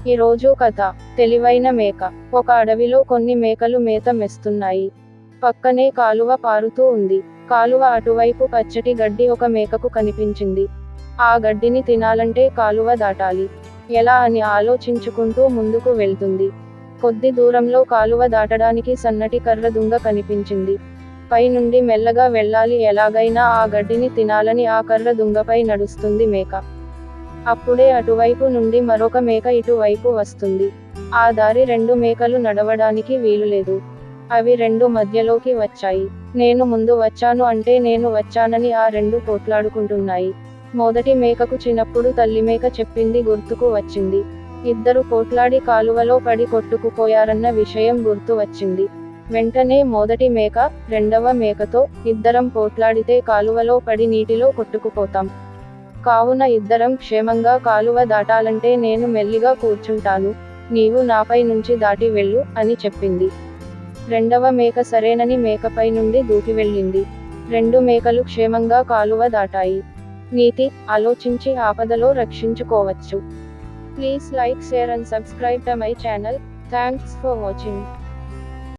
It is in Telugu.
ఈరోజు కథ తెలివైన మేక. ఒక అడవిలో కొన్ని మేకలు మేత మెస్తున్నాయి. పక్కనే కాలువ పారుతూ ఉంది. కాలువ అటువైపు పచ్చటి గడ్డి ఒక మేకకు కనిపించింది. ఆ గడ్డిని తినాలంటే కాలువ దాటాలి. ఎలా అని ఆలోచించుకుంటూ ముందుకు వెళ్తుంది. కొద్ది దూరంలో కాలువ దాటడానికి సన్నటి కర్ర దుంగ కనిపించింది. పై నుండి మెల్లగా వెళ్ళాలి, ఎలాగైనా ఆ గడ్డిని తినాలని ఆ కర్ర దుంగపై నడుస్తుంది మేక. అప్పుడే అటువైపు నుండి మరొక మేక ఇటువైపు వస్తుంది. ఆ దారి రెండు మేకలు నడవడానికి వీలులేదు. అవి రెండు మధ్యలోకి వచ్చాయి. నేను ముందు వచ్చాను అంటే నేను వచ్చానని ఆ రెండు పోట్లాడుకుంటున్నాయి. మొదటి మేకకు చిన్నప్పుడు తల్లిమేక చెప్పింది గుర్తుకు వచ్చింది. ఇద్దరు పోట్లాడి కాలువలో పడి కొట్టుకుపోయారన్న విషయం గుర్తు వచ్చింది. వెంటనే మొదటి మేక రెండవ మేకతో, ఇద్దరం పోట్లాడితే కాలువలో పడి నీటిలో కొట్టుకుపోతాం. కావున ఇద్దరం క్షేమంగా కాలువ దాటాలంటే నేను మెల్లిగా కూర్చుంటాను, నీవు నాపై నుంచి దాటి వెళ్ళు అని చెప్పింది. రెండవ మేక సరేనని మేకపై నుండి దూకి వెళ్ళింది. రెండు మేకలు క్షేమంగా కాలువ దాటాయి. నీతి: ఆలోచించి ఆపదలో రక్షించుకోవచ్చు. Please like, share and subscribe to my channel. Thanks for watching.